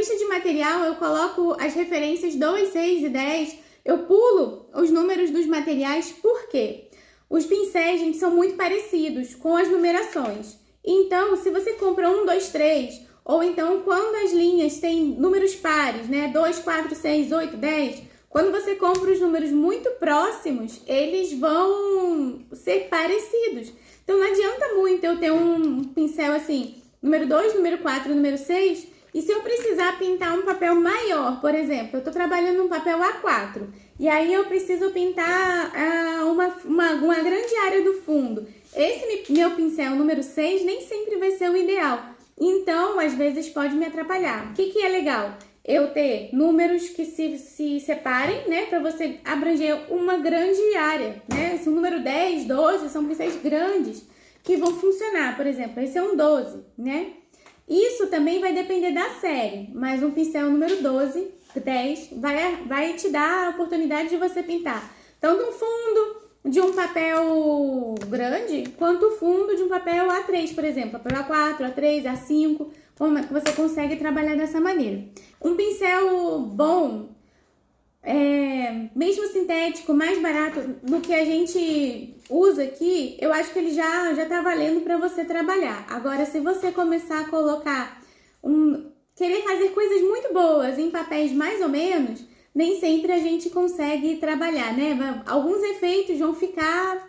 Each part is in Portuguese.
lista de material eu coloco as referências 2, 6 e 10, eu pulo os números dos materiais, por quê? Os pincéis, gente, são muito parecidos com as numerações. Então, se você compra 1, 2, 3, ou então quando as linhas têm números pares, né? 2, 4, 6, 8, 10, quando você compra os números muito próximos, eles vão ser parecidos. Então, não adianta muito eu ter um pincel assim, número 2, número 4, número 6, e se eu precisar pintar um papel maior, por exemplo, eu estou trabalhando um papel A4, e aí eu preciso pintar uma grande área do fundo. Esse meu pincel número 6 nem sempre vai ser o ideal. Então, às vezes pode me atrapalhar. O que é legal? Eu ter números que se separem, né? Para você abranger uma grande área, né? Se o número 10, 12 são pincéis grandes que vão funcionar. Por exemplo, esse é um 12, né? Isso também vai depender da série, mas um pincel número 12, 10, vai te dar a oportunidade de você pintar tanto um fundo de um papel grande, quanto o fundo de um papel A3, por exemplo, papel A4, A3, A5, como você consegue trabalhar dessa maneira. Um pincel bom, mesmo sintético, mais barato do que a gente usa aqui, eu acho que ele já tá valendo para você trabalhar. Agora, se você começar a colocar querer fazer coisas muito boas em papéis mais ou menos, nem sempre a gente consegue trabalhar, né? Alguns efeitos vão ficar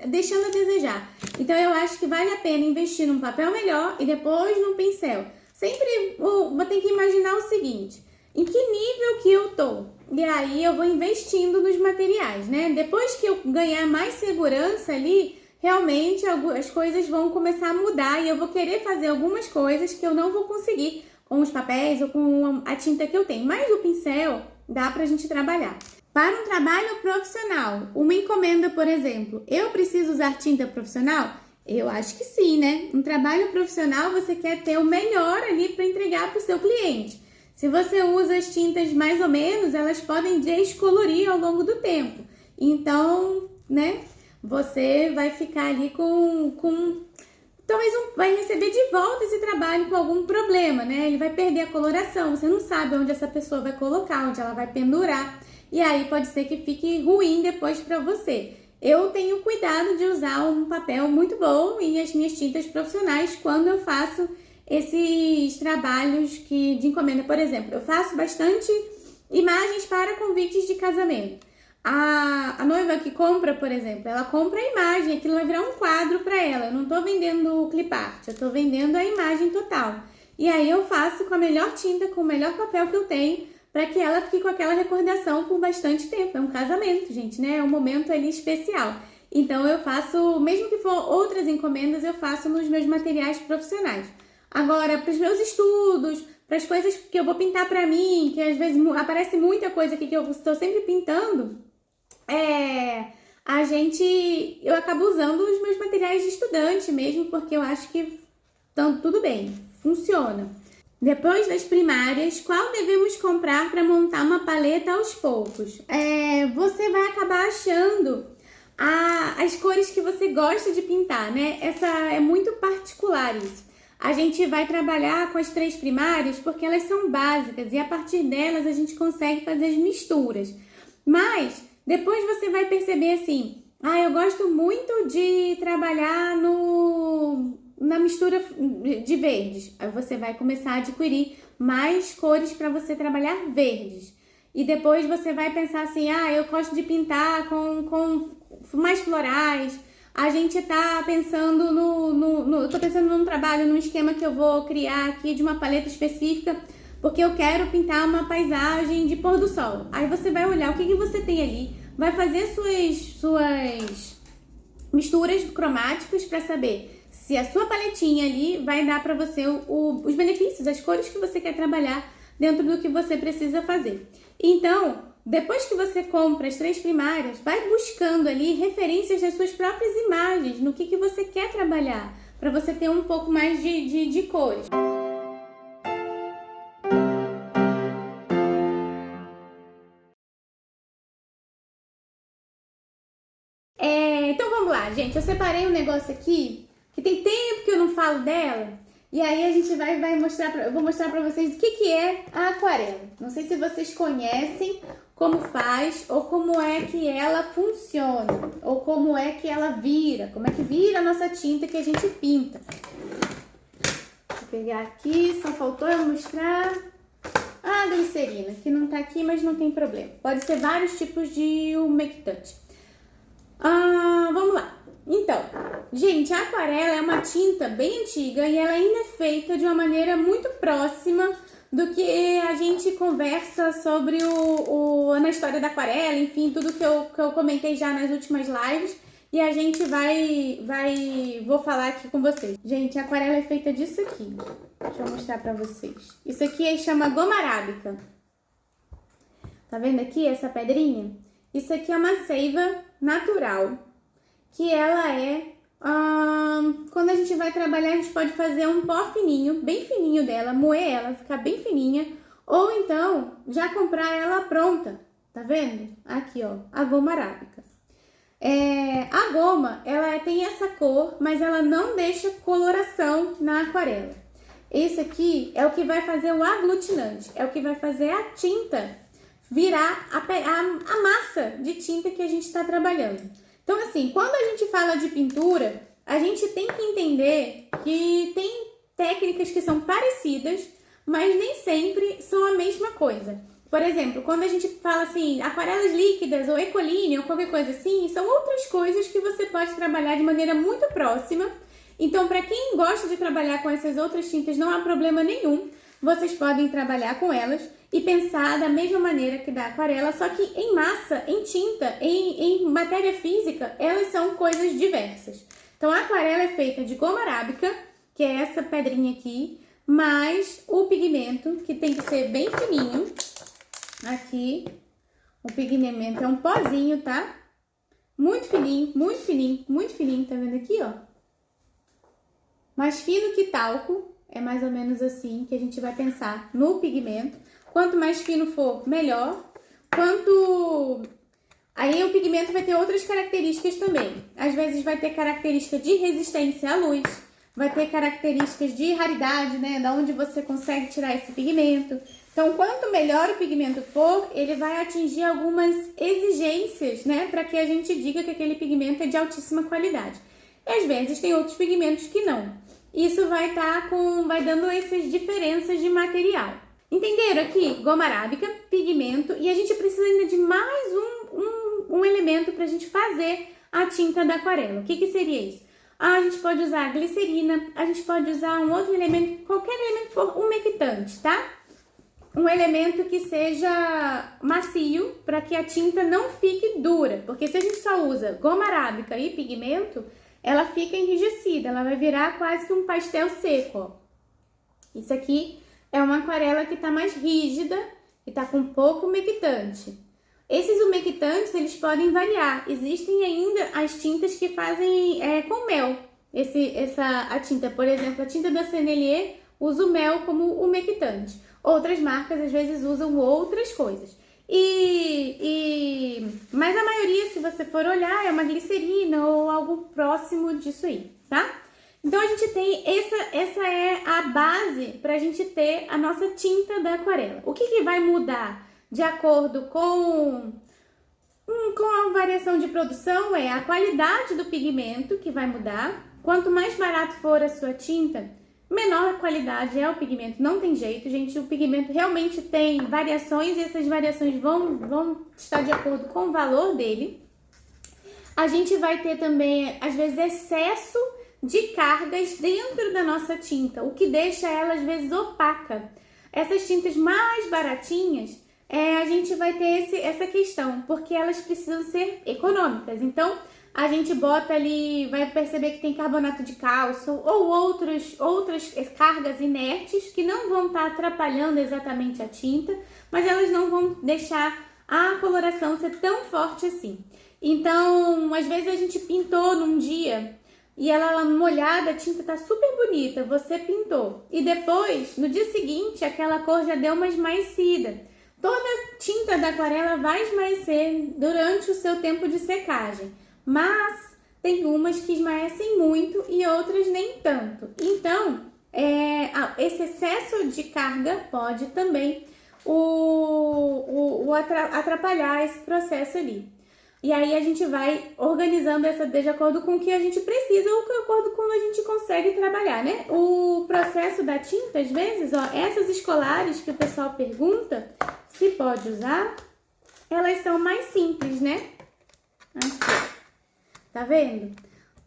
deixando a desejar. Então, eu acho que vale a pena investir num papel melhor e depois num pincel. Sempre vou ter que imaginar o seguinte: em que nível que eu tô? E aí eu vou investindo nos materiais, né? Depois que eu ganhar mais segurança ali, realmente as coisas vão começar a mudar e eu vou querer fazer algumas coisas que eu não vou conseguir com os papéis ou com a tinta que eu tenho. Mas o pincel dá pra gente trabalhar. Para um trabalho profissional, uma encomenda, por exemplo, eu preciso usar tinta profissional? Eu acho que sim, né? Um trabalho profissional, você quer ter o melhor ali para entregar para o seu cliente. Se você usa as tintas mais ou menos, elas podem descolorir ao longo do tempo. Então, né, você vai ficar ali talvez vai receber de volta esse trabalho com algum problema, né? Ele vai perder a coloração, você não sabe onde essa pessoa vai colocar, onde ela vai pendurar. E aí pode ser que fique ruim depois para você. Eu tenho cuidado de usar um papel muito bom e as minhas tintas profissionais quando eu faço esses trabalhos de encomenda. Por exemplo, eu faço bastante imagens para convites de casamento. A noiva que compra, por exemplo, ela compra a imagem, aquilo vai virar um quadro para ela. Eu não estou vendendo o clip art, eu estou vendendo a imagem total. E aí eu faço com a melhor tinta, com o melhor papel que eu tenho, para que ela fique com aquela recordação por bastante tempo. É um casamento, gente, né? É um momento ali especial. Então eu faço, mesmo que for outras encomendas, eu faço nos meus materiais profissionais. Agora, para os meus estudos, para as coisas que eu vou pintar para mim, que às vezes aparece muita coisa aqui que eu estou sempre pintando, eu acabo usando os meus materiais de estudante mesmo, porque eu acho que estão tudo bem, funciona. Depois das primárias, qual devemos comprar para montar uma paleta aos poucos? Você vai acabar achando as cores que você gosta de pintar, né? É muito particular isso. A gente vai trabalhar com as 3 primárias porque elas são básicas e a partir delas a gente consegue fazer as misturas. Mas depois você vai perceber assim, eu gosto muito de trabalhar na mistura de verdes. Aí você vai começar a adquirir mais cores para você trabalhar verdes. E depois você vai pensar assim, eu gosto de pintar com mais florais. A gente tá pensando eu tô pensando num trabalho, num esquema que eu vou criar aqui de uma paleta específica, porque eu quero pintar uma paisagem de pôr do sol. Aí você vai olhar o que você tem ali, vai fazer suas misturas cromáticas para saber se a sua paletinha ali vai dar para você os benefícios, as cores que você quer trabalhar dentro do que você precisa fazer. Então, depois que você compra as 3 primárias, vai buscando ali referências das suas próprias imagens, no que você quer trabalhar, para você ter um pouco mais de cores. Então vamos lá, gente. Eu separei um negócio aqui, que tem tempo que eu não falo dela, E aí a gente vai mostrar, eu vou mostrar pra vocês o que é a aquarela. Não sei se vocês conhecem como faz ou como é que ela funciona, ou como é que ela vira, como é que vira a nossa tinta que a gente pinta. Vou pegar aqui, só faltou eu mostrar a glicerina, que não tá aqui, mas não tem problema. Pode ser vários tipos de umectante. Vamos lá. Então, gente, a aquarela é uma tinta bem antiga e ela ainda é feita de uma maneira muito próxima do que a gente conversa sobre na história da aquarela, enfim, tudo que eu comentei já nas últimas lives. E a gente vou falar aqui com vocês. Gente, a aquarela é feita disso aqui. Deixa eu mostrar pra vocês. Isso aqui chama goma arábica. Tá vendo aqui essa pedrinha? Isso aqui é uma seiva natural. Que ela quando a gente vai trabalhar, a gente pode fazer um pó fininho, bem fininho dela, moer ela, ficar bem fininha. Ou então, já comprar ela pronta. Tá vendo? Aqui, ó, a goma arábica. A goma, ela tem essa cor, mas ela não deixa coloração na aquarela. Esse aqui é o que vai fazer o aglutinante, é o que vai fazer a tinta virar a massa de tinta que a gente está trabalhando. Então, assim, quando a gente fala de pintura, a gente tem que entender que tem técnicas que são parecidas, mas nem sempre são a mesma coisa. Por exemplo, quando a gente fala assim, aquarelas líquidas ou ecoline ou qualquer coisa assim, são outras coisas que você pode trabalhar de maneira muito próxima. Então, para quem gosta de trabalhar com essas outras tintas, não há problema nenhum. Vocês podem trabalhar com elas e pensar da mesma maneira que da aquarela, só que em massa, em tinta, em matéria física, elas são coisas diversas. Então, a aquarela é feita de goma arábica, que é essa pedrinha aqui, mais o pigmento, que tem que ser bem fininho. Aqui, o pigmento é um pozinho, tá? Muito fininho, muito fininho, muito fininho, tá vendo aqui, ó? Mais fino que talco, é mais ou menos assim que a gente vai pensar no pigmento. Quanto mais fino for, melhor. Aí o pigmento vai ter outras características também. Às vezes vai ter característica de resistência à luz, vai ter características de raridade, né? Da onde você consegue tirar esse pigmento. Então, quanto melhor o pigmento for, ele vai atingir algumas exigências, né? Para que a gente diga que aquele pigmento é de altíssima qualidade. E às vezes tem outros pigmentos que não. Isso vai dando essas diferenças de material. Entenderam aqui? Goma arábica, pigmento, e a gente precisa ainda de mais um elemento para a gente fazer a tinta da aquarela. O que seria isso? A gente pode usar glicerina, a gente pode usar um outro elemento, qualquer elemento que for umectante, tá? Um elemento que seja macio para que a tinta não fique dura, porque se a gente só usa goma arábica e pigmento, ela fica enrijecida, ela vai virar quase que um pastel seco, ó. Isso aqui é uma aquarela que está mais rígida e está com pouco umectante. Esses umectantes, eles podem variar. Existem ainda as tintas que fazem com mel. A tinta, por exemplo, a tinta da Sennelier usa o mel como umectante. Outras marcas, às vezes, usam outras coisas. Mas a maioria, se você for olhar, é uma glicerina ou algo próximo disso aí, tá? Então, a gente tem essa é a base para a gente ter a nossa tinta da aquarela. O que vai mudar de acordo com a variação de produção é a qualidade do pigmento que vai mudar. Quanto mais barato for a sua tinta, menor a qualidade é o pigmento. Não tem jeito, gente. O pigmento realmente tem variações e essas variações vão estar de acordo com o valor dele. A gente vai ter também, às vezes, excesso de cargas dentro da nossa tinta, o que deixa ela, às vezes, opaca. Essas tintas mais baratinhas, a gente vai ter essa questão, porque elas precisam ser econômicas. Então, a gente bota ali, vai perceber que tem carbonato de cálcio ou outras cargas inertes que não vão estar atrapalhando exatamente a tinta, mas elas não vão deixar a coloração ser tão forte assim. Então, às vezes a gente pintou num dia e ela molhada, a tinta tá super bonita, você pintou. E depois, no dia seguinte, aquela cor já deu uma esmaecida. Toda tinta da aquarela vai esmaecer durante o seu tempo de secagem. Mas tem umas que esmaecem muito e outras nem tanto. Então, esse excesso de carga pode também atrapalhar esse processo ali. E aí a gente vai organizando de acordo com o que a gente precisa ou de acordo com como a gente consegue trabalhar, né? O processo da tinta, às vezes, ó, essas escolares que o pessoal pergunta se pode usar, elas são mais simples, né? Aqui, tá vendo?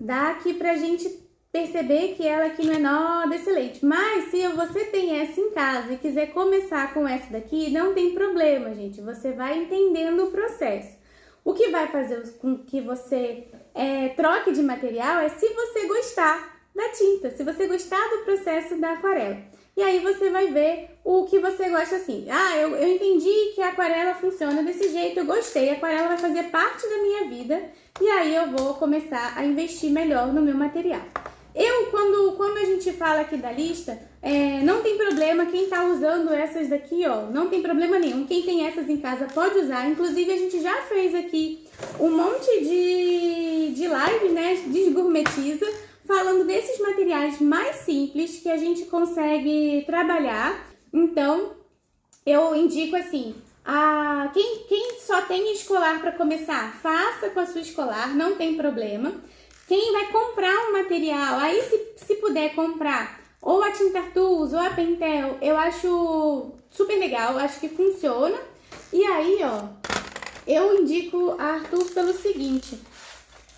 Dá aqui pra gente perceber que ela aqui não é nó desse leite. Mas se você tem essa em casa e quiser começar com essa daqui, não tem problema, gente. Você vai entendendo o processo. O que vai fazer com que você troque de material é se você gostar da tinta, se você gostar do processo da aquarela. E aí você vai ver o que você gosta assim. Ah, eu entendi que a aquarela funciona desse jeito, eu gostei, a aquarela vai fazer parte da minha vida e aí eu vou começar a investir melhor no meu material. Quando a gente fala aqui da lista, não tem problema quem tá usando essas daqui, ó, não tem problema nenhum. Quem tem essas em casa pode usar. Inclusive, a gente já fez aqui um monte de lives, né, de Gourmetiza, falando desses materiais mais simples que a gente consegue trabalhar. Então, eu indico assim, quem só tem escolar para começar, faça com a sua escolar, não tem problema. Quem vai comprar um material, aí se puder comprar ou a Tinta Artus ou a Pentel, eu acho super legal, acho que funciona. E aí, ó, eu indico a Artus pelo seguinte.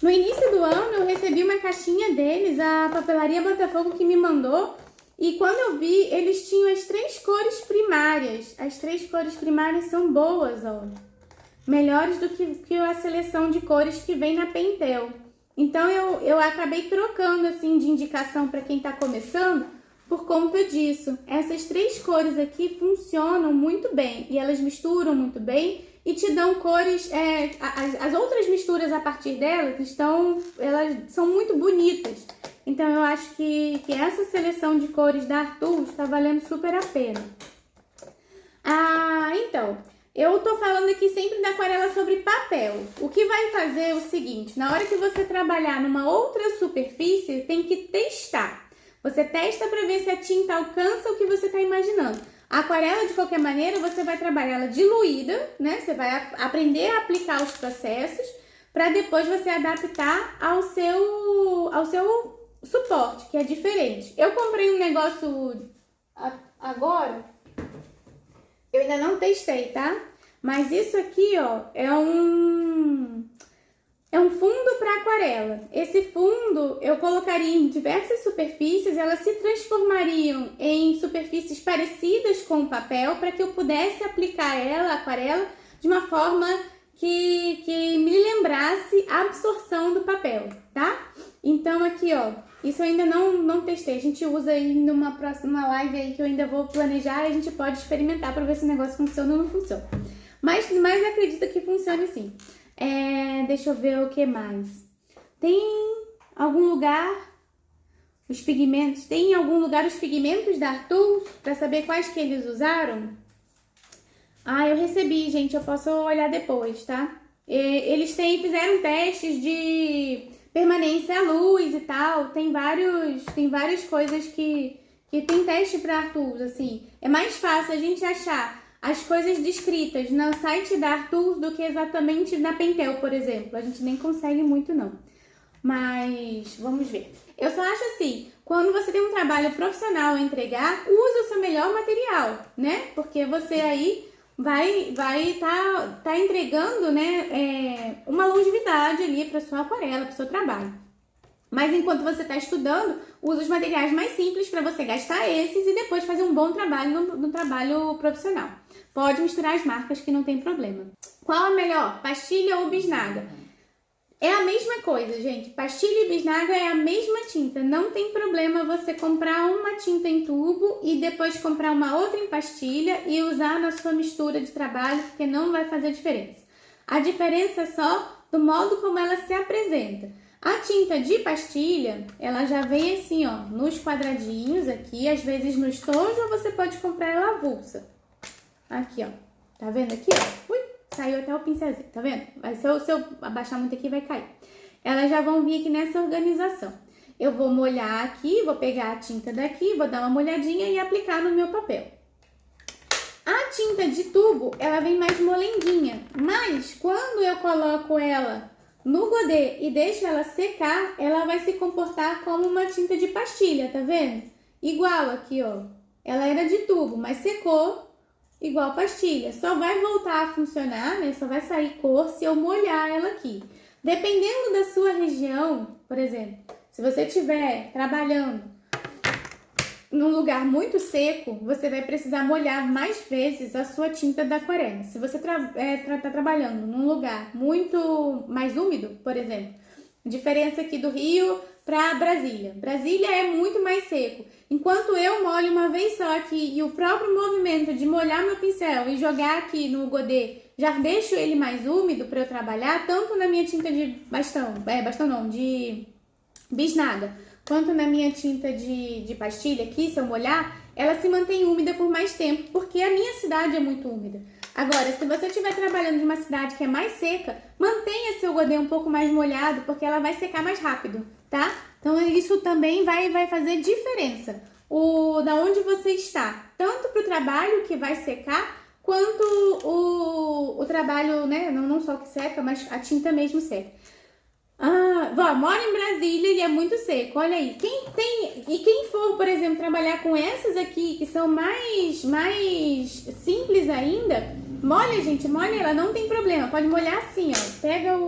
No início do ano eu recebi uma caixinha deles, a Papelaria Botafogo que me mandou. E quando eu vi, eles tinham as 3 cores primárias. As 3 cores primárias são boas, ó. Melhores do que a seleção de cores que vem na Pentel. Então, eu acabei trocando, assim, de indicação para quem tá começando por conta disso. Essas 3 cores aqui funcionam muito bem e elas misturam muito bem e te dão cores... as outras misturas a partir delas, elas são muito bonitas. Então, eu acho que essa seleção de cores da Artus tá valendo super a pena. Então... Eu tô falando aqui sempre da aquarela sobre papel. O que vai fazer é o seguinte, na hora que você trabalhar numa outra superfície, tem que testar. Você testa para ver se a tinta alcança o que você tá imaginando. A aquarela, de qualquer maneira, você vai trabalhar ela diluída, né? Você vai aprender a aplicar os processos para depois você adaptar ao seu suporte, que é diferente. Eu comprei um negócio agora... Eu ainda não testei, tá? Mas isso aqui, ó, é um fundo para aquarela. Esse fundo eu colocaria em diversas superfícies, elas se transformariam em superfícies parecidas com o papel para que eu pudesse aplicar a aquarela, de uma forma que me lembrasse a absorção do papel, tá? Então aqui, ó, isso eu ainda não testei, a gente usa aí numa próxima live aí que eu ainda vou planejar e a gente pode experimentar para ver se o negócio funciona ou não funciona. Mas acredito que funcione sim. Deixa eu ver o que mais. Tem algum lugar os pigmentos? Tem em algum lugar os pigmentos da Artus para saber quais que eles usaram? Eu recebi, gente, eu posso olhar depois, tá? Eles fizeram testes de permanência à luz e tal, tem várias coisas que tem teste para Artus, assim. É mais fácil a gente achar as coisas descritas no site da Artus do que exatamente na Pentel, por exemplo. A gente nem consegue muito, não. Mas vamos ver. Eu só acho assim, quando você tem um trabalho profissional a entregar, use o seu melhor material, né? Porque você aí vai tá entregando, né, uma longevidade ali para sua aquarela, para o seu trabalho. Mas enquanto você está estudando, use os materiais mais simples para você gastar esses e depois fazer um bom trabalho no trabalho profissional. Pode misturar as marcas que não tem problema. Qual a melhor? Pastilha ou bisnaga? É a mesma coisa, gente. Pastilha e bisnaga é a mesma tinta. Não tem problema você comprar uma tinta em tubo e depois comprar uma outra em pastilha e usar na sua mistura de trabalho, porque não vai fazer diferença. A diferença é só do modo como ela se apresenta. A tinta de pastilha, ela já vem assim, ó, nos quadradinhos aqui, às vezes no estojo, ou você pode comprar ela avulsa. Aqui, ó. Tá vendo aqui, ó? Ui, saiu até o pincelzinho, tá vendo? Se eu abaixar muito aqui, vai cair. Elas já vão vir aqui nessa organização. Eu vou molhar aqui, vou pegar a tinta daqui, vou dar uma molhadinha e aplicar no meu papel. A tinta de tubo, ela vem mais molendinha, mas quando eu coloco ela no godê e deixo ela secar, ela vai se comportar como uma tinta de pastilha, tá vendo? Igual aqui, ó. Ela era de tubo, mas secou igual pastilha. Só vai voltar a funcionar, né? Só vai sair cor se eu molhar ela aqui. Dependendo da sua região, por exemplo, se você estiver trabalhando num lugar muito seco, você vai precisar molhar mais vezes a sua tinta da aquarela. Se você tá trabalhando num lugar muito mais úmido, por exemplo, diferença aqui do Rio para Brasília. Brasília é muito mais seco. Enquanto eu molho uma vez só aqui e o próprio movimento de molhar meu pincel e jogar aqui no godê, já deixo ele mais úmido para eu trabalhar, tanto na minha tinta de de bisnaga, quanto na minha tinta de pastilha aqui, se eu molhar, ela se mantém úmida por mais tempo, porque a minha cidade é muito úmida. Agora, se você estiver trabalhando em uma cidade que é mais seca, mantenha seu godê um pouco mais molhado, porque ela vai secar mais rápido, tá? Então, isso também vai fazer diferença. Da onde você está, tanto para o trabalho que vai secar, quanto o trabalho, né? Não só que seca, mas a tinta mesmo seca. Moro em Brasília e é muito seco, olha aí. Quem for, por exemplo, trabalhar com essas aqui, que são mais simples ainda, molha, gente, molha ela, não tem problema. Pode molhar assim, ó. Pega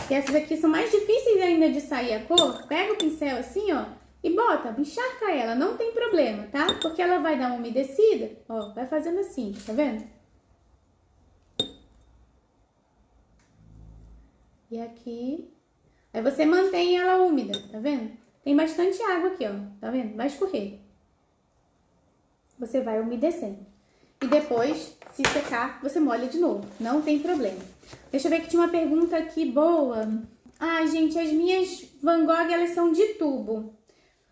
que essas aqui são mais difíceis ainda de sair a cor. Pega o pincel assim, ó, e bota, encharca ela, não tem problema, tá? Porque ela vai dar uma umedecida, ó, vai fazendo assim, tá vendo? E aqui, aí você mantém ela úmida, tá vendo? Tem bastante água aqui, ó, tá vendo? Vai escorrer. Você vai umedecendo. E depois, se secar, você molha de novo, não tem problema. Deixa eu ver que tinha uma pergunta aqui boa. Gente, as minhas Van Gogh, elas são de tubo.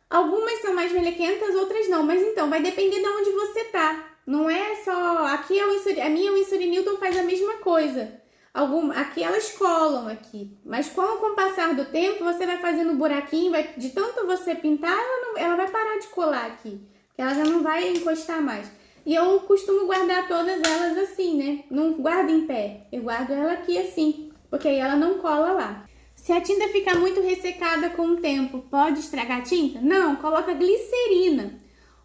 Algumas são mais melequentas, outras não. Mas então, vai depender de onde você tá. Não é só... Aqui a minha Winsor & Newton faz a mesma coisa. Aqui elas colam aqui, mas com o passar do tempo você vai fazendo buraquinho, de tanto você pintar, ela vai parar de colar aqui, porque ela já não vai encostar mais. E eu costumo guardar todas elas assim, né? Não guardo em pé, eu guardo ela aqui assim, porque aí ela não cola lá. Se a tinta ficar muito ressecada com o tempo, pode estragar a tinta? Não, coloca glicerina,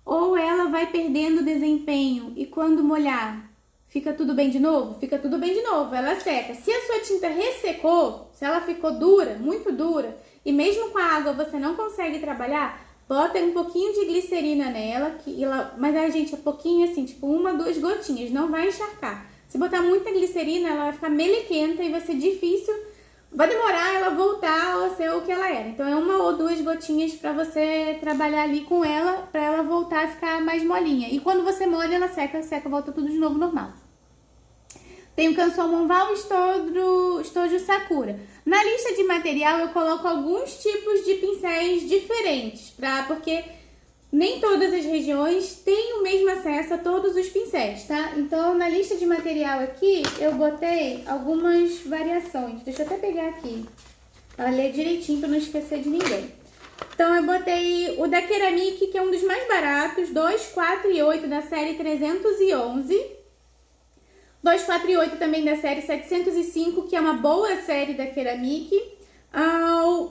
ou ela vai perdendo desempenho e quando molhar, fica tudo bem de novo? Fica tudo bem de novo, ela seca. Se a sua tinta ressecou, se ela ficou dura, muito dura, e mesmo com a água você não consegue trabalhar, bota um pouquinho de glicerina nela, mas gente, é pouquinho assim, tipo 1, 2 gotinhas, não vai encharcar. Se botar muita glicerina, ela vai ficar melequenta e vai ser difícil, vai demorar ela voltar a ser o que ela era. Então é 1 ou 2 gotinhas pra você trabalhar ali com ela, pra ela voltar a ficar mais molinha. E quando você molha, ela seca, volta tudo de novo normal. Tem o Canson Monval e Estojo Sakura. Na lista de material eu coloco alguns tipos de pincéis diferentes, porque nem todas as regiões têm o mesmo acesso a todos os pincéis, tá? Então na lista de material aqui eu botei algumas variações. Deixa eu até pegar aqui para ler direitinho para não esquecer de ninguém. Então eu botei o da Ceramic, que é um dos mais baratos, 2, 4 e 8 da série 311. 2, 4 e 8 também da série 705, que é uma boa série da Ceramic.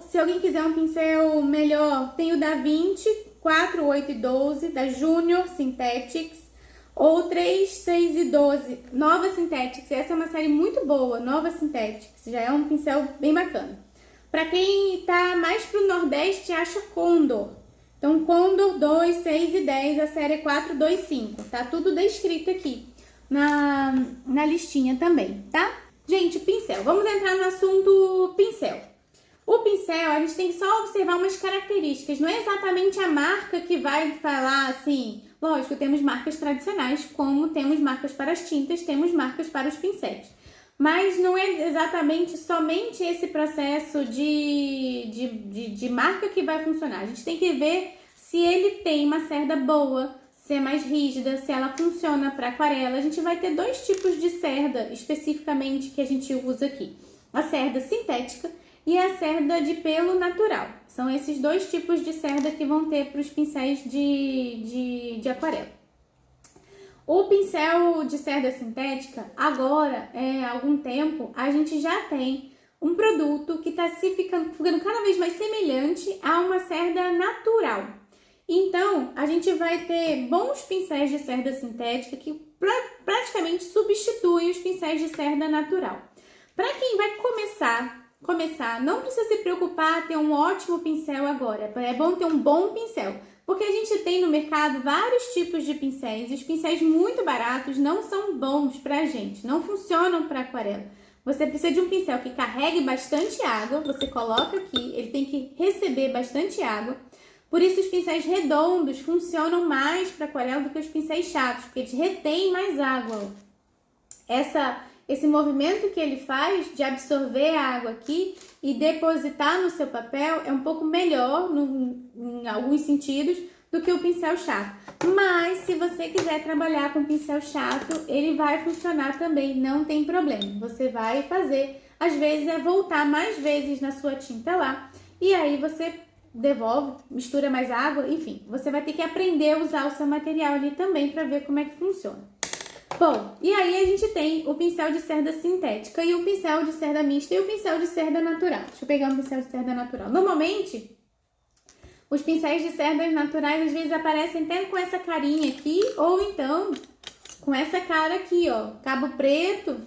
Se alguém quiser um pincel melhor, tem o da 20, 4, 8 e 12, da Junior Synthetics. Ou 3, 6 e 12, Nova Synthetics. Essa é uma série muito boa, Nova Synthetics. Já é um pincel bem bacana. Para quem tá mais pro Nordeste, acha Condor. Então, Condor 2, 6 e 10, a série 4, 2, 5. Tá tudo descrito aqui na listinha também, tá? Gente, pincel. Vamos entrar no assunto pincel. O pincel, a gente tem que só observar umas características. Não é exatamente a marca que vai falar assim... Lógico, temos marcas tradicionais, como temos marcas para as tintas, temos marcas para os pincéis. Mas não é exatamente somente esse processo de marca que vai funcionar. A gente tem que ver se ele tem uma cerda boa, se é mais rígida, se ela funciona para aquarela. A gente vai ter dois tipos de cerda especificamente que a gente usa aqui. A cerda sintética, e a cerda de pelo natural. São esses dois tipos de cerda que vão ter para os pincéis de aquarela. O pincel de cerda sintética, agora, há algum tempo, a gente já tem um produto que está ficando cada vez mais semelhante a uma cerda natural. Então, a gente vai ter bons pincéis de cerda sintética que praticamente substituem os pincéis de cerda natural. Para quem vai começar, não precisa se preocupar ter um ótimo pincel agora. É bom ter um bom pincel, porque a gente tem no mercado vários tipos de pincéis. Os pincéis muito baratos não são bons para a gente, não funcionam para aquarela. Você precisa de um pincel que carregue bastante água, você coloca aqui, ele tem que receber bastante água. Por isso os pincéis redondos funcionam mais para aquarela do que os pincéis chatos, porque eles retêm mais água. Esse movimento que ele faz de absorver a água aqui e depositar no seu papel é um pouco melhor, em alguns sentidos, do que o pincel chato. Mas se você quiser trabalhar com pincel chato, ele vai funcionar também, não tem problema. Você vai fazer, às vezes é voltar mais vezes na sua tinta lá, e aí você devolve, mistura mais água, enfim. Você vai ter que aprender a usar o seu material ali também para ver como é que funciona. Bom, e aí a gente tem o pincel de cerda sintética e o pincel de cerda mista e o pincel de cerda natural. Deixa eu pegar um pincel de cerda natural. Normalmente, os pincéis de cerdas naturais às vezes aparecem até com essa carinha aqui, ou então com essa cara aqui, ó, cabo preto.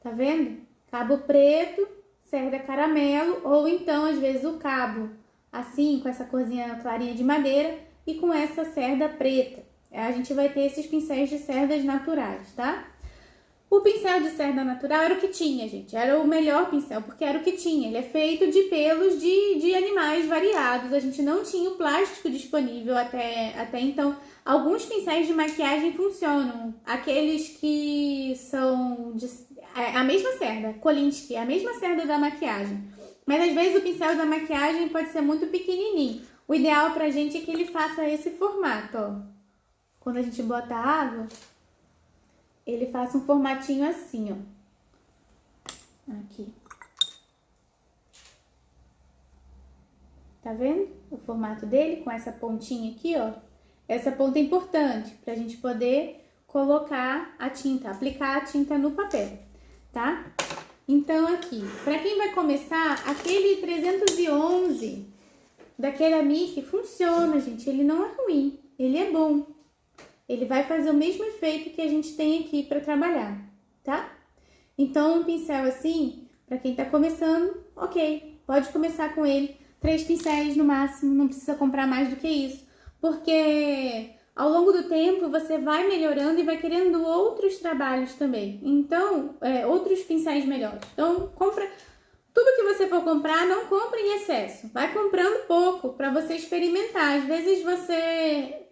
Tá vendo? Cabo preto, cerda caramelo, ou então às vezes o cabo assim, com essa corzinha clarinha de madeira e com essa cerda preta. A gente vai ter esses pincéis de cerdas naturais, tá? O pincel de cerda natural era o que tinha, gente. Era o melhor pincel, porque era o que tinha. Ele é feito de pelos de animais variados. A gente não tinha o plástico disponível até então. Alguns pincéis de maquiagem funcionam. Aqueles que são a mesma cerda, Kolinsky, a mesma cerda da maquiagem. Mas às vezes o pincel da maquiagem pode ser muito pequenininho. O ideal pra gente é que ele faça esse formato, ó. Quando a gente bota água, ele faz um formatinho assim, ó. Aqui. Tá vendo? O formato dele com essa pontinha aqui, ó. Essa ponta é importante pra gente poder colocar a tinta, aplicar a tinta no papel, tá? Então aqui, pra quem vai começar, aquele 311 da Keramic funciona, gente. Ele não é ruim, ele é bom. Ele vai fazer o mesmo efeito que a gente tem aqui para trabalhar, tá? Então, um pincel assim, para quem tá começando, ok, pode começar com ele. 3 pincéis no máximo, não precisa comprar mais do que isso, porque ao longo do tempo você vai melhorando e vai querendo outros trabalhos também. Então, outros pincéis melhores. Então, compra tudo que você for comprar, não compre em excesso. Vai comprando pouco para você experimentar. Às vezes você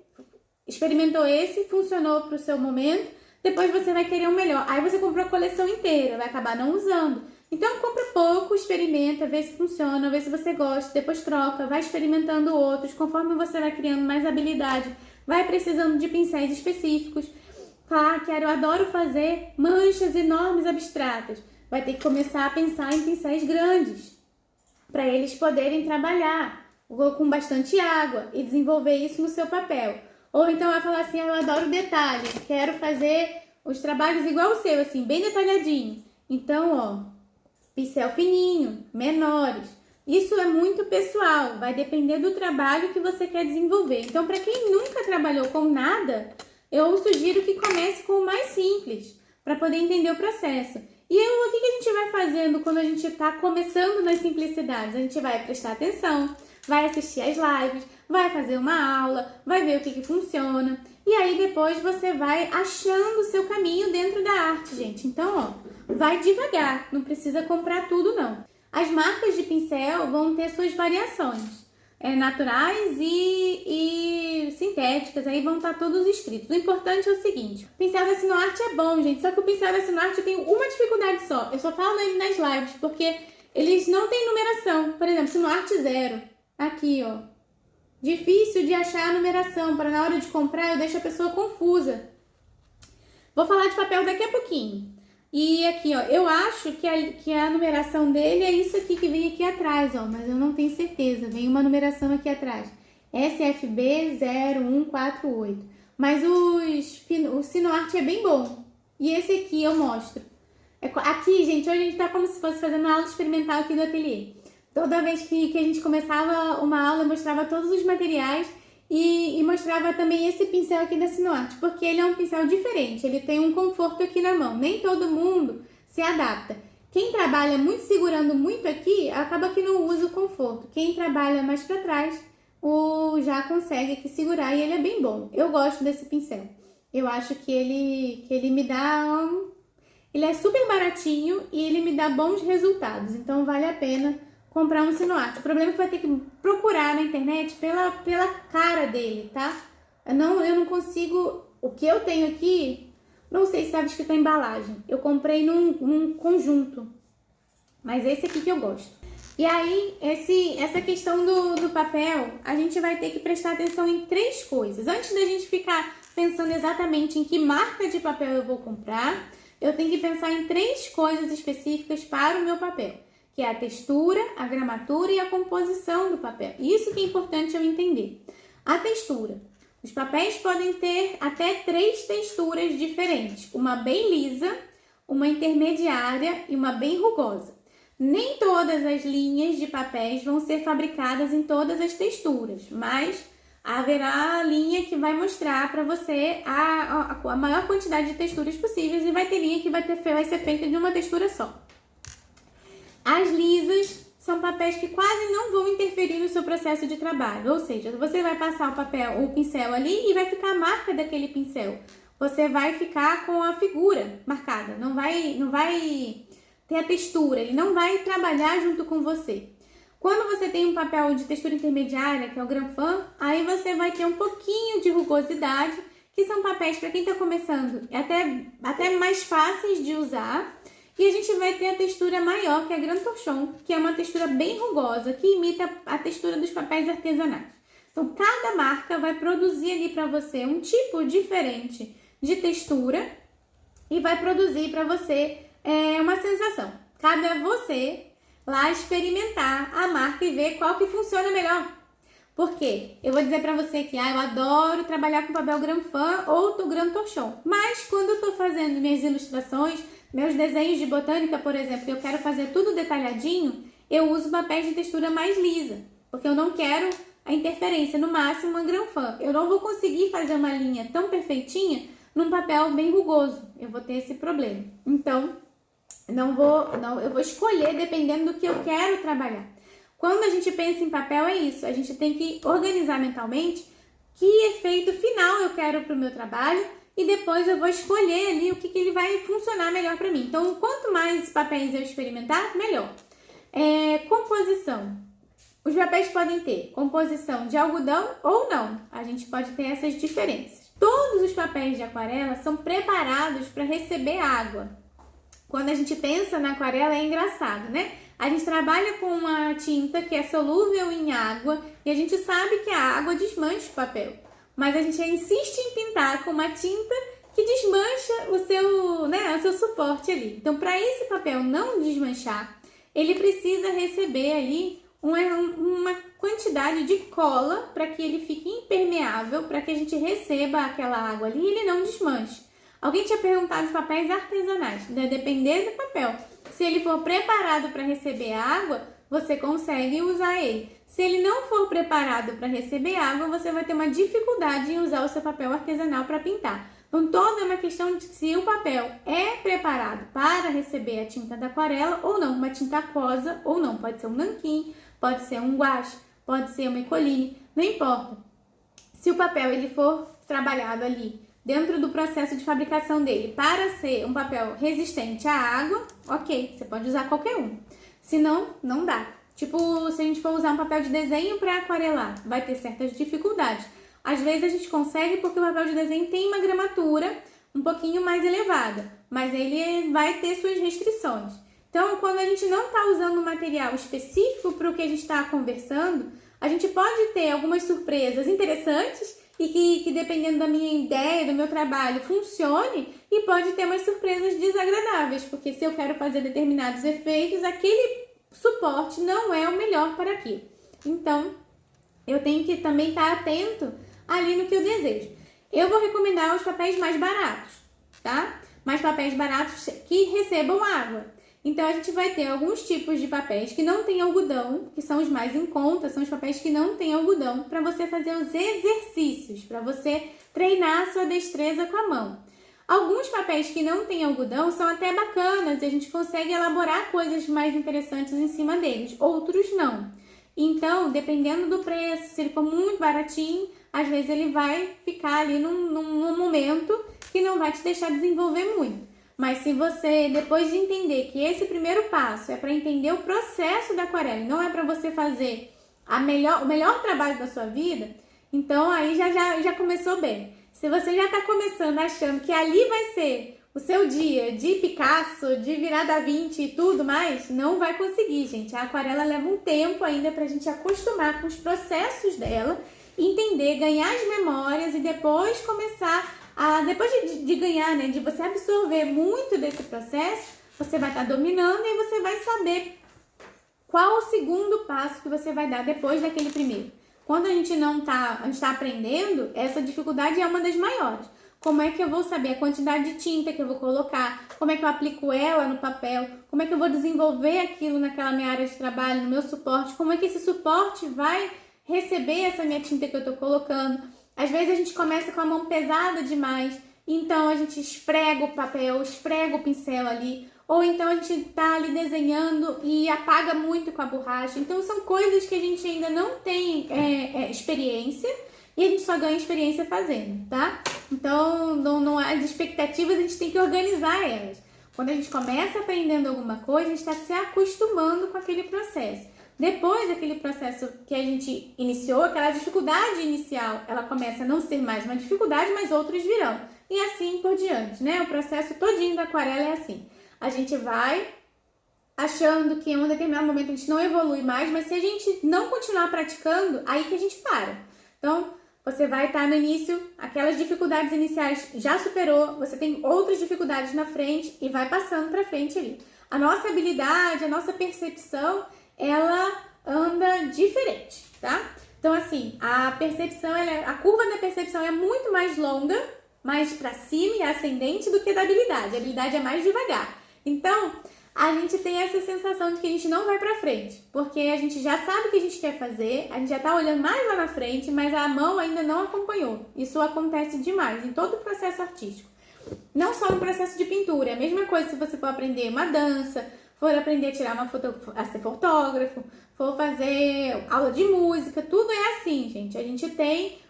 experimentou esse, funcionou para o seu momento, depois você vai querer um melhor. Aí você comprou a coleção inteira, vai acabar não usando. Então compra pouco, experimenta, vê se funciona, vê se você gosta, depois troca, vai experimentando outros, conforme você vai criando mais habilidade, vai precisando de pincéis específicos. Claro, eu adoro fazer manchas enormes abstratas. Vai ter que começar a pensar em pincéis grandes, para eles poderem trabalhar com bastante água e desenvolver isso no seu papel. Ou então vai falar assim, eu adoro detalhe, quero fazer os trabalhos igual o seu, assim, bem detalhadinho. Então, ó, pincel fininho, menores. Isso é muito pessoal, vai depender do trabalho que você quer desenvolver. Então, para quem nunca trabalhou com nada, eu sugiro que comece com o mais simples, para poder entender o processo. E o que a gente vai fazendo quando a gente está começando nas simplicidades? A gente vai prestar atenção, vai assistir as lives, vai fazer uma aula, vai ver o que funciona. E aí depois você vai achando o seu caminho dentro da arte, gente. Então, ó, vai devagar, não precisa comprar tudo, não. As marcas de pincel vão ter suas variações, naturais e sintéticas, aí vão estar todos escritos. O importante é o seguinte, o pincel da Sinuarte é bom, gente, só que o pincel da Sinuarte eu tenho uma dificuldade só. Eu só falo ele nas lives, porque eles não têm numeração. Por exemplo, Sinuarte 0. Aqui, ó. Difícil de achar a numeração, para na hora de comprar eu deixo a pessoa confusa. Vou falar de papel daqui a pouquinho. E aqui, ó, eu acho que a numeração dele é isso aqui que vem aqui atrás, ó, mas eu não tenho certeza. Vem uma numeração aqui atrás. SFB 0148. Mas o Sinuarte é bem bom. E esse aqui eu mostro. Aqui, gente, hoje a gente tá como se fosse fazendo uma aula experimental aqui do ateliê. Toda vez que a gente começava uma aula, eu mostrava todos os materiais e mostrava também esse pincel aqui da Sinuarte, porque ele é um pincel diferente, ele tem um conforto aqui na mão. Nem todo mundo se adapta. Quem trabalha muito segurando muito aqui, acaba que não usa o conforto. Quem trabalha mais para trás, já consegue aqui segurar e ele é bem bom. Eu gosto desse pincel. Eu acho que ele me dá ele é super baratinho e ele me dá bons resultados. Então vale a pena comprar um Sinuarte. O problema é que vai ter que procurar na internet pela cara dele, tá? Eu não consigo... O que eu tenho aqui, não sei se estava escrito a embalagem. Eu comprei num conjunto. Mas esse aqui que eu gosto. E aí, essa questão do papel, a gente vai ter que prestar atenção em 3 coisas. Antes da gente ficar pensando exatamente em que marca de papel eu vou comprar, eu tenho que pensar em 3 coisas específicas para o meu papel, que é a textura, a gramatura e a composição do papel. Isso que é importante eu entender. A textura. Os papéis podem ter até 3 texturas diferentes. Uma bem lisa, uma intermediária e uma bem rugosa. Nem todas as linhas de papéis vão ser fabricadas em todas as texturas, mas haverá a linha que vai mostrar para você a maior quantidade de texturas possíveis e vai ter linha que vai ser feita de uma textura só. As lisas são papéis que quase não vão interferir no seu processo de trabalho, ou seja, você vai passar o pincel ali e vai ficar a marca daquele pincel. Você vai ficar com a figura marcada, não vai ter a textura, ele não vai trabalhar junto com você. Quando você tem um papel de textura intermediária, que é o Gramfan, aí você vai ter um pouquinho de rugosidade, que são papéis para quem está começando, até mais fáceis de usar. E a gente vai ter a textura maior, que é a Grand Torchon, que é uma textura bem rugosa, que imita a textura dos papéis artesanais. Então, cada marca vai produzir ali para você um tipo diferente de textura e vai produzir para você uma sensação. Cabe a você lá experimentar a marca e ver qual que funciona melhor. Por quê? Eu vou dizer pra você que eu adoro trabalhar com papel Gramfan ou do Grand Torchon. Mas quando eu tô fazendo minhas ilustrações, meus desenhos de botânica, por exemplo, que eu quero fazer tudo detalhadinho, eu uso papéis de textura mais lisa. Porque eu não quero a interferência, no máximo uma Gramfan. Eu não vou conseguir fazer uma linha tão perfeitinha num papel bem rugoso. Eu vou ter esse problema. Então, eu vou escolher dependendo do que eu quero trabalhar. Quando a gente pensa em papel é isso, a gente tem que organizar mentalmente que efeito final eu quero para o meu trabalho e depois eu vou escolher ali o que ele vai funcionar melhor para mim. Então, quanto mais papéis eu experimentar, melhor. Composição. Os papéis podem ter composição de algodão ou não, a gente pode ter essas diferenças. Todos os papéis de aquarela são preparados para receber água. Quando a gente pensa na aquarela é engraçado, né? A gente trabalha com uma tinta que é solúvel em água e a gente sabe que a água desmancha o papel. Mas a gente insiste em pintar com uma tinta que desmancha o seu suporte ali. Então, para esse papel não desmanchar, ele precisa receber ali uma quantidade de cola para que ele fique impermeável, para que a gente receba aquela água ali e ele não desmanche. Alguém tinha perguntado de papéis artesanais, né? Dependendo do papel. Se ele for preparado para receber água, você consegue usar ele. Se ele não for preparado para receber água, você vai ter uma dificuldade em usar o seu papel artesanal para pintar. Então, toda é uma questão de se o papel é preparado para receber a tinta da aquarela ou não, uma tinta aquosa ou não. Pode ser um nanquim, pode ser um guache, pode ser uma ecoline, não importa. Se o papel ele for trabalhado ali dentro do processo de fabricação dele para ser um papel resistente à água, ok, você pode usar qualquer um. Se não, não dá. Tipo, se a gente for usar um papel de desenho para aquarelar, vai ter certas dificuldades. Às vezes a gente consegue porque o papel de desenho tem uma gramatura um pouquinho mais elevada, mas ele vai ter suas restrições. Então, quando a gente não está usando um material específico para o que a gente está conversando, a gente pode ter algumas surpresas interessantes que dependendo da minha ideia, do meu trabalho, funcione e pode ter umas surpresas desagradáveis, porque se eu quero fazer determinados efeitos, aquele suporte não é o melhor para aquilo. Então, eu tenho que também estar atento ali no que eu desejo. Eu vou recomendar os papéis mais baratos, tá? Mas papéis baratos que recebam água. Então, a gente vai ter alguns tipos de papéis que não tem algodão, que são os mais em conta, são os papéis que não tem algodão, para você fazer os exercícios, para você treinar a sua destreza com a mão. Alguns papéis que não tem algodão são até bacanas e a gente consegue elaborar coisas mais interessantes em cima deles, outros não. Então, dependendo do preço, se ele for muito baratinho, às vezes ele vai ficar ali num momento que não vai te deixar desenvolver muito. Mas se você, depois de entender que esse primeiro passo é para entender o processo da aquarela e não é para você fazer o melhor trabalho da sua vida, então aí já começou bem. Se você já está começando achando que ali vai ser o seu dia de Picasso, de virar Da Vinci e tudo mais, não vai conseguir, gente. A aquarela leva um tempo ainda para a gente acostumar com os processos dela, entender, ganhar as memórias e depois começar depois de ganhar, né, de você absorver muito desse processo, você vai estar dominando e você vai saber qual o segundo passo que você vai dar depois daquele primeiro. Quando a gente está aprendendo, essa dificuldade é uma das maiores. Como é que eu vou saber a quantidade de tinta que eu vou colocar? Como é que eu aplico ela no papel? Como é que eu vou desenvolver aquilo naquela minha área de trabalho, no meu suporte? Como é que esse suporte vai receber essa minha tinta que eu estou colocando? Às vezes a gente começa com a mão pesada demais, então a gente esfrega o papel, esfrega o pincel ali, ou então a gente tá ali desenhando e apaga muito com a borracha. Então são coisas que a gente ainda não tem experiência e a gente só ganha experiência fazendo, tá? Então as expectativas a gente tem que organizar elas. Quando a gente começa aprendendo alguma coisa, a gente está se acostumando com aquele processo. Depois daquele processo que a gente iniciou, aquela dificuldade inicial, ela começa a não ser mais uma dificuldade, mas outros virão. E assim por diante, né? O processo todinho da aquarela é assim. A gente vai achando que em um determinado momento a gente não evolui mais, mas se a gente não continuar praticando, aí que a gente para. Então, você vai estar no início, aquelas dificuldades iniciais já superou, você tem outras dificuldades na frente e vai passando para frente ali. A nossa habilidade, a nossa percepção, ela anda diferente, tá? Então, assim, a curva da percepção é muito mais longa, mais para cima e ascendente do que a da habilidade. A habilidade é mais devagar. Então, a gente tem essa sensação de que a gente não vai para frente, porque a gente já sabe o que a gente quer fazer, a gente já tá olhando mais lá na frente, mas a mão ainda não acompanhou. Isso acontece demais em todo o processo artístico. Não só no processo de pintura, é a mesma coisa se você for aprender uma dança, for aprender a tirar uma foto, a ser fotógrafo, for fazer aula de música, tudo é assim, gente. A gente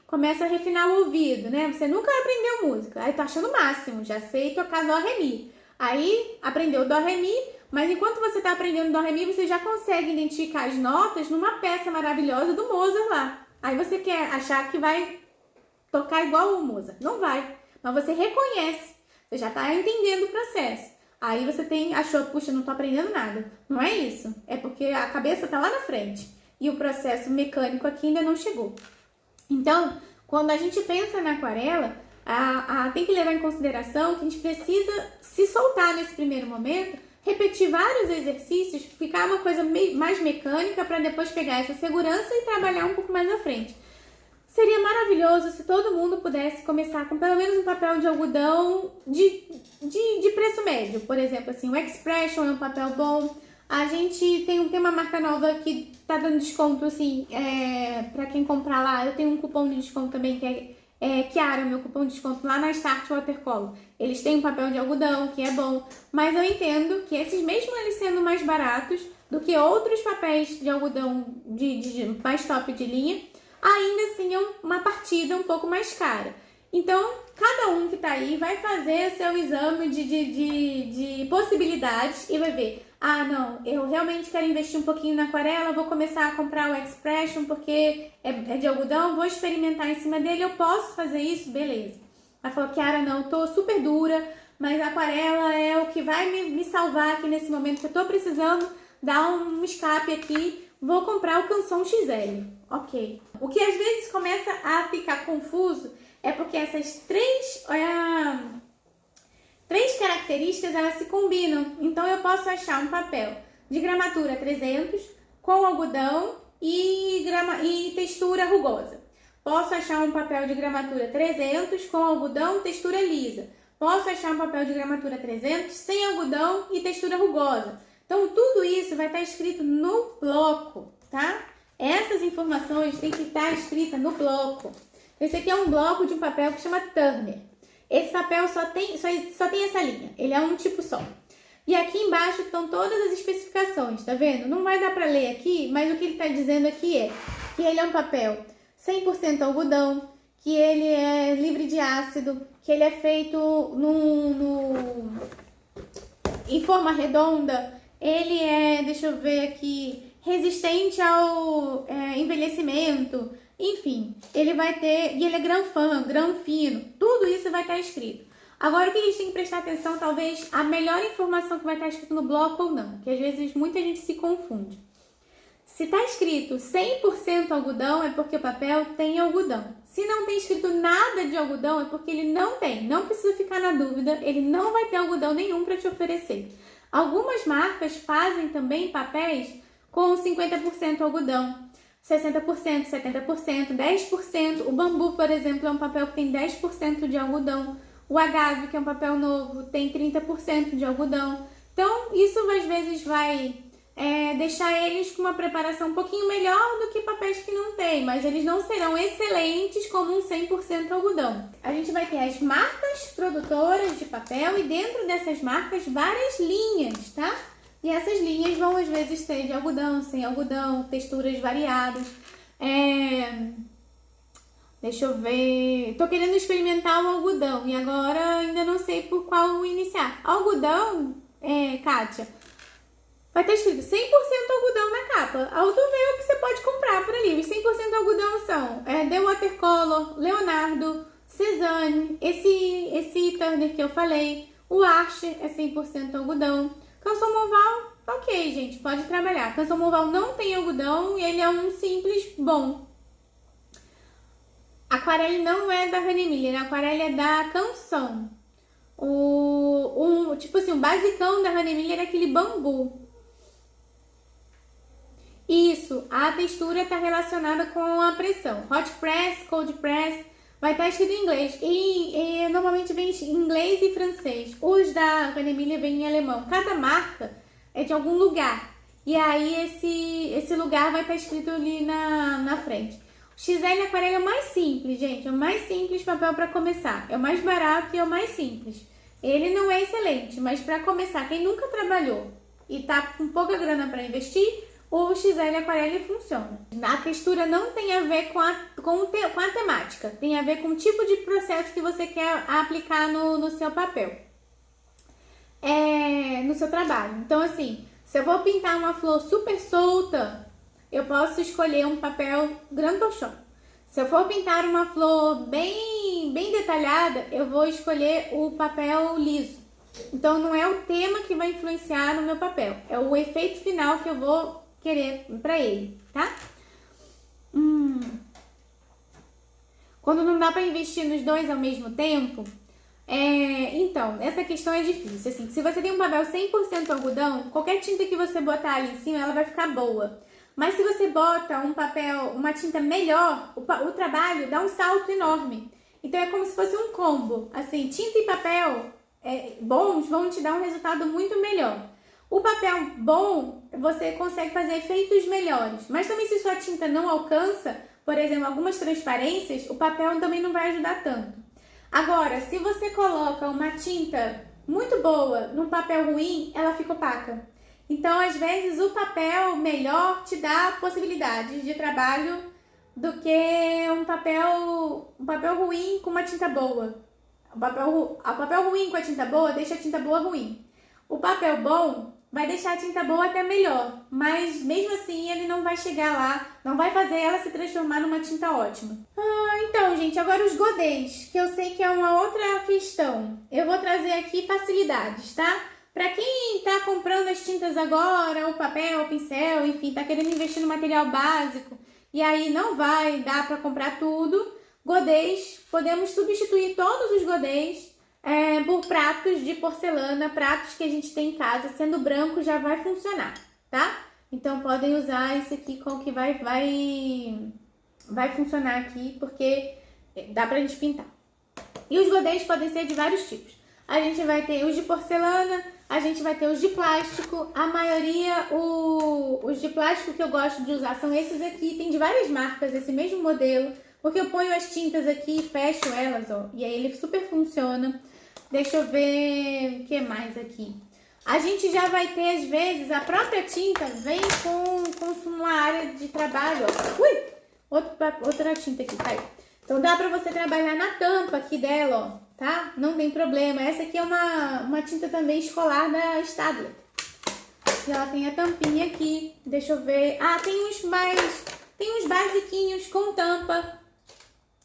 começa a refinar o ouvido, né? Você nunca aprendeu música, aí tô achando o máximo, já sei tocar dó, ré, mi. Aí aprendeu dó, ré, mi, mas enquanto você tá aprendendo dó, ré, mi, você já consegue identificar as notas numa peça maravilhosa do Mozart lá. Aí você quer achar que vai tocar igual o Mozart. Não vai, mas você reconhece, você já tá entendendo o processo. Aí você achou, puxa, não tô aprendendo nada. Não é isso. É porque a cabeça tá lá na frente. E o processo mecânico aqui ainda não chegou. Então, quando a gente pensa na aquarela, tem que levar em consideração que a gente precisa se soltar nesse primeiro momento, repetir vários exercícios, ficar uma coisa mais mecânica para depois pegar essa segurança e trabalhar um pouco mais à frente. Seria maravilhoso se todo mundo pudesse começar com pelo menos um papel de algodão de preço médio. Por exemplo, assim, o Expression é um papel bom. A gente tem uma marca nova que tá dando desconto, assim, pra quem comprar lá. Eu tenho um cupom de desconto também que é Kiara, meu cupom de desconto lá na Start Watercolor. Eles têm um papel de algodão que é bom, mas eu entendo que esses, mesmo eles sendo mais baratos do que outros papéis de algodão de mais top de linha, ainda assim é uma partida um pouco mais cara. Então, cada um que tá aí vai fazer seu exame de possibilidades e vai ver, não, eu realmente quero investir um pouquinho na aquarela, vou começar a comprar o Expression porque é de algodão, vou experimentar em cima dele, eu posso fazer isso? Beleza. Ela falou, Kiara, não, eu tô super dura, mas a aquarela é o que vai me salvar aqui nesse momento que eu tô precisando dar um escape aqui, vou comprar o Canson XL. Ok. O que às vezes começa a ficar confuso é porque essas três características, elas se combinam. Então, eu posso achar um papel de gramatura 300 com algodão e textura rugosa. Posso achar um papel de gramatura 300 com algodão, textura lisa. Posso achar um papel de gramatura 300 sem algodão e textura rugosa. Então, tudo isso vai estar escrito no bloco, tá? Essas informações têm que estar escritas no bloco. Esse aqui é um bloco de um papel que chama Turner. Esse papel só tem essa linha, ele é um tipo só. E aqui embaixo estão todas as especificações, tá vendo? Não vai dar para ler aqui, mas o que ele está dizendo aqui é que ele é um papel 100% algodão, que ele é livre de ácido, que ele é feito em forma redonda, ele é, deixa eu ver aqui, resistente ao envelhecimento, enfim, ele vai ter, e ele é grão fino, tudo isso vai estar escrito. Agora, o que a gente tem que prestar atenção, talvez, a melhor informação que vai estar escrito no bloco ou não, que às vezes muita gente se confunde. Se está escrito 100% algodão, é porque o papel tem algodão. Se não tem escrito nada de algodão, é porque ele não tem. Não precisa ficar na dúvida, ele não vai ter algodão nenhum para te oferecer. Algumas marcas fazem também papéis com 50% algodão, 60%, 70%, 10%. O bambu, por exemplo, é um papel que tem 10% de algodão. O agave, que é um papel novo, tem 30% de algodão. Então, isso às vezes vai deixar eles com uma preparação um pouquinho melhor do que papéis que não tem, mas eles não serão excelentes como um 100% algodão. A gente vai ter as marcas produtoras de papel e dentro dessas marcas várias linhas, tá? E essas linhas vão às vezes ter de algodão, sem algodão, texturas variadas. Deixa eu ver. Tô querendo experimentar o algodão e agora ainda não sei por qual iniciar. Algodão, Kátia, vai estar escrito 100% algodão na capa. Aí tu vê o que você pode comprar por ali. Os 100% algodão são The Watercolor, Leonardo, Cezanne, esse Turner que eu falei, o Archer é 100% algodão. Canson Moval, ok, gente, pode trabalhar. Canson Moval não tem algodão e ele é um simples bom. Aquarelle não é da Honey Miller, a aquarelle é da Canson. Tipo assim, o basicão da Honey Miller é aquele bambu. Isso, a textura está relacionada com a pressão. Hot press, cold press, vai estar escrito em inglês. E normalmente vem em inglês e francês. Os da Honey Miller vem em alemão. Cada marca é de algum lugar. E aí esse lugar vai estar escrito ali na frente. O XL Aquarela é o mais simples, gente. É o mais simples papel para começar. É o mais barato e é o mais simples. Ele não é excelente, mas para começar, quem nunca trabalhou e tá com pouca grana para investir, o XL Aquarela funciona. A textura não tem a ver com a temática, tem a ver com o tipo de processo que você quer aplicar no seu papel, no seu trabalho. Então, assim, se eu vou pintar uma flor super solta, eu posso escolher um papel Grand Torchon. Se eu for pintar uma flor bem detalhada, eu vou escolher o papel liso. Então, não é o tema que vai influenciar no meu papel, é o efeito final que eu vou querer para ele, tá? Quando não dá para investir nos dois ao mesmo tempo, então, essa questão é difícil. Assim, se você tem um papel 100% algodão, qualquer tinta que você botar ali em cima, ela vai ficar boa. Mas se você bota uma tinta melhor, o trabalho dá um salto enorme. Então, é como se fosse um combo. Assim, tinta e papel bons vão te dar um resultado muito melhor. O papel bom, você consegue fazer efeitos melhores. Mas também se sua tinta não alcança, por exemplo, algumas transparências, o papel também não vai ajudar tanto. Agora, se você coloca uma tinta muito boa num papel ruim, ela fica opaca. Então, às vezes, o papel melhor te dá possibilidades de trabalho do que um papel ruim com uma tinta boa. O papel ruim com a tinta boa deixa a tinta boa ruim. O papel bom vai deixar a tinta boa até melhor, mas mesmo assim ele não vai chegar lá, não vai fazer ela se transformar numa tinta ótima. Então, gente, agora os godês, que eu sei que é uma outra questão. Eu vou trazer aqui facilidades, tá? Para quem tá comprando as tintas agora, o papel, o pincel, enfim, tá querendo investir no material básico, e aí não vai dar para comprar tudo, godês, podemos substituir todos os godês por pratos de porcelana, pratos que a gente tem em casa, sendo branco já vai funcionar, tá? Então podem usar esse aqui com que vai funcionar aqui, porque dá pra gente pintar. E os godês podem ser de vários tipos. A gente vai ter os de porcelana, a gente vai ter os de plástico. A maioria, os de plástico que eu gosto de usar são esses aqui. Tem de várias marcas esse mesmo modelo, porque eu ponho as tintas aqui e fecho elas, ó. E aí ele super funciona. Deixa eu ver o que mais aqui. A gente já vai ter, às vezes, a própria tinta vem com uma área de trabalho, ó. Ui! Outra tinta aqui, tá aí. Então dá pra você trabalhar na tampa aqui dela, ó, tá? Não tem problema. Essa aqui é uma tinta também escolar da Staedtler. E ela tem a tampinha aqui. Deixa eu ver. Ah, tem uns basiquinhos com tampa.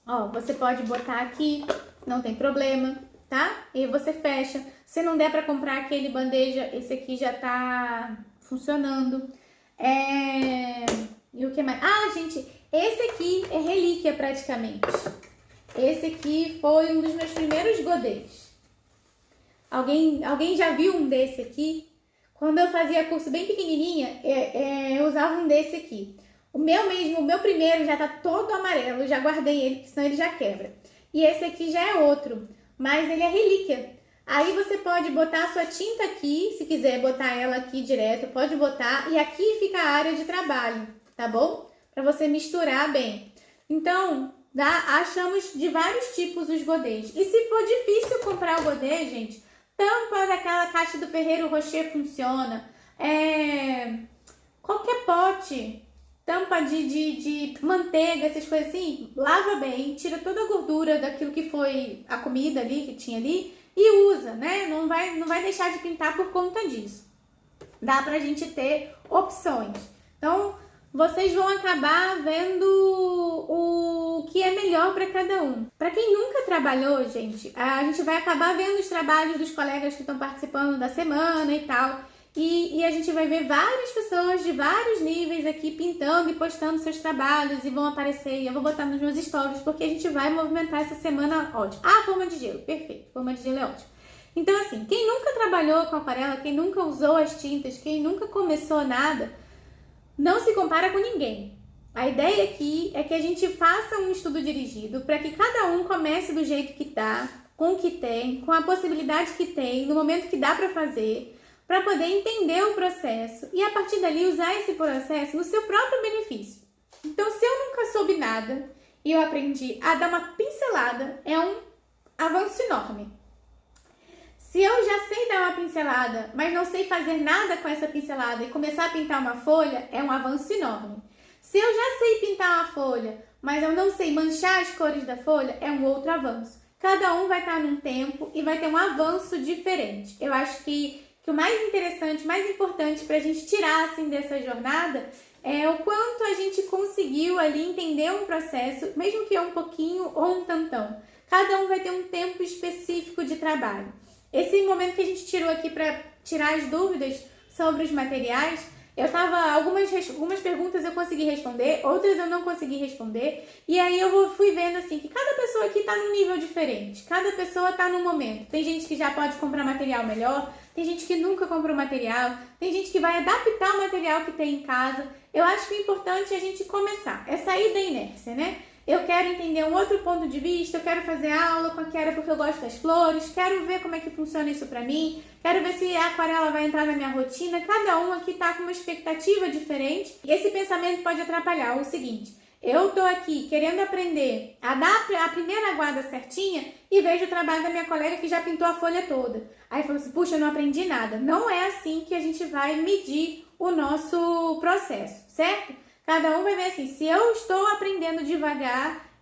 Ó, você pode botar aqui, não tem problema, tá? E você fecha. Se não der pra comprar aquele bandeja, esse aqui já tá funcionando. E o que mais? Ah, gente, esse aqui é relíquia praticamente. Esse aqui foi um dos meus primeiros godês. Alguém já viu um desse aqui? Quando eu fazia curso bem pequenininha, eu usava um desse aqui. O meu primeiro já tá todo amarelo, já guardei ele, porque senão ele já quebra. E esse aqui já é outro, mas ele é relíquia. Aí você pode botar a sua tinta aqui, se quiser botar ela aqui direto, pode botar. E aqui fica a área de trabalho, tá bom? Para você misturar bem. Então, achamos de vários tipos os godês. E se for difícil comprar o godê, gente, tampa daquela caixa do Ferreiro Rocher funciona. Qualquer pote, tampa de manteiga, essas coisas assim, lava bem, tira toda a gordura daquilo que foi a comida ali, que tinha ali, e usa, né? Não vai deixar de pintar por conta disso. Dá pra gente ter opções. Então, vocês vão acabar vendo o que é melhor para cada um. Para quem nunca trabalhou, gente, a gente vai acabar vendo os trabalhos dos colegas que estão participando da semana e tal. E a gente vai ver várias pessoas de vários níveis aqui pintando e postando seus trabalhos e vão aparecer. E eu vou botar nos meus stories porque a gente vai movimentar essa semana ótimo. Ah, forma de gelo, perfeito. Forma de gelo é ótimo. Então, assim, quem nunca trabalhou com aquarela, quem nunca usou as tintas, quem nunca começou nada, não se compara com ninguém. A ideia aqui é que a gente faça um estudo dirigido para que cada um comece do jeito que tá, com o que tem, com a possibilidade que tem, no momento que dá para fazer, para poder entender o processo e a partir dali usar esse processo no seu próprio benefício. Então, se eu nunca soube nada e eu aprendi a dar uma pincelada, é um avanço enorme. Se eu já sei dar uma pincelada, mas não sei fazer nada com essa pincelada e começar a pintar uma folha, é um avanço enorme. Se eu já sei pintar uma folha, mas eu não sei manchar as cores da folha, é um outro avanço. Cada um vai estar num tempo e vai ter um avanço diferente. Eu acho que o mais interessante, mais importante para a gente tirar assim dessa jornada é o quanto a gente conseguiu ali entender um processo, mesmo que é um pouquinho ou um tantão. Cada um vai ter um tempo específico de trabalho. Esse momento que a gente tirou aqui para tirar as dúvidas sobre os materiais, algumas perguntas eu consegui responder, outras eu não consegui responder, e aí eu fui vendo assim que cada pessoa aqui está num nível diferente, cada pessoa está num momento. Tem gente que já pode comprar material melhor, tem gente que nunca comprou material, tem gente que vai adaptar o material que tem em casa. Eu acho que o importante é a gente começar, é sair da inércia, né? Eu quero entender um outro ponto de vista, eu quero fazer aula com a Kiara porque eu gosto das flores, quero ver como é que funciona isso pra mim, quero ver se a aquarela vai entrar na minha rotina. Cada um aqui tá com uma expectativa diferente e esse pensamento pode atrapalhar. O seguinte, eu tô aqui querendo aprender a dar a primeira aguada certinha e vejo o trabalho da minha colega que já pintou a folha toda. Aí falo assim, puxa, eu não aprendi nada. Não é assim que a gente vai medir o nosso processo, certo? Cada um vai ver assim, se eu estou aprendendo devagar,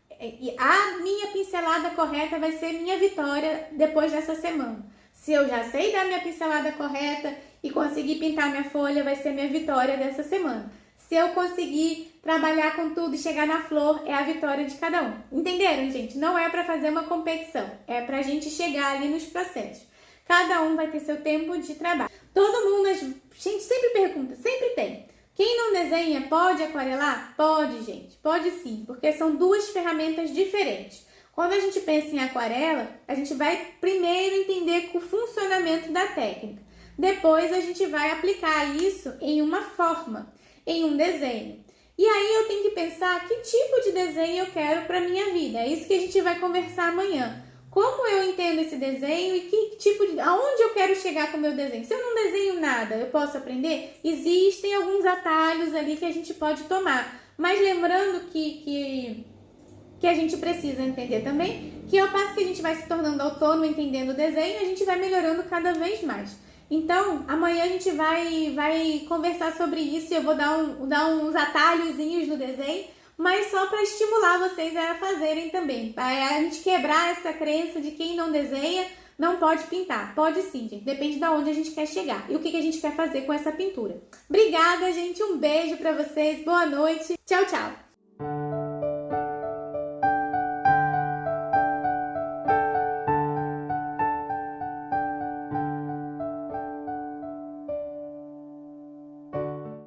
a minha pincelada correta vai ser minha vitória depois dessa semana. Se eu já sei dar minha pincelada correta e conseguir pintar minha folha, vai ser minha vitória dessa semana. Se eu conseguir trabalhar com tudo e chegar na flor, é a vitória de cada um. Entenderam, gente? Não é para fazer uma competição, é para a gente chegar ali nos processos. Cada um vai ter seu tempo de trabalho. Todo mundo, a gente sempre pergunta, sempre tem. Quem não desenha pode aquarelar? Pode, gente. Pode sim, porque são duas ferramentas diferentes. Quando a gente pensa em aquarela, a gente vai primeiro entender o funcionamento da técnica. Depois a gente vai aplicar isso em uma forma, em um desenho. E aí eu tenho que pensar que tipo de desenho eu quero para minha vida. É isso que a gente vai conversar amanhã. Como eu entendo esse desenho e que tipo de... aonde eu quero chegar com o meu desenho? Se eu não desenho nada, eu posso aprender? Existem alguns atalhos ali que a gente pode tomar. Mas lembrando que a gente precisa entender também que ao passo que a gente vai se tornando autônomo entendendo o desenho, a gente vai melhorando cada vez mais. Então, amanhã a gente vai conversar sobre isso e eu vou dar uns atalhozinhos no desenho, mas só para estimular vocês a fazerem também. Para a gente quebrar essa crença de quem não desenha não pode pintar. Pode sim, gente. Depende de onde a gente quer chegar e o que a gente quer fazer com essa pintura. Obrigada, gente. Um beijo para vocês. Boa noite. Tchau, tchau.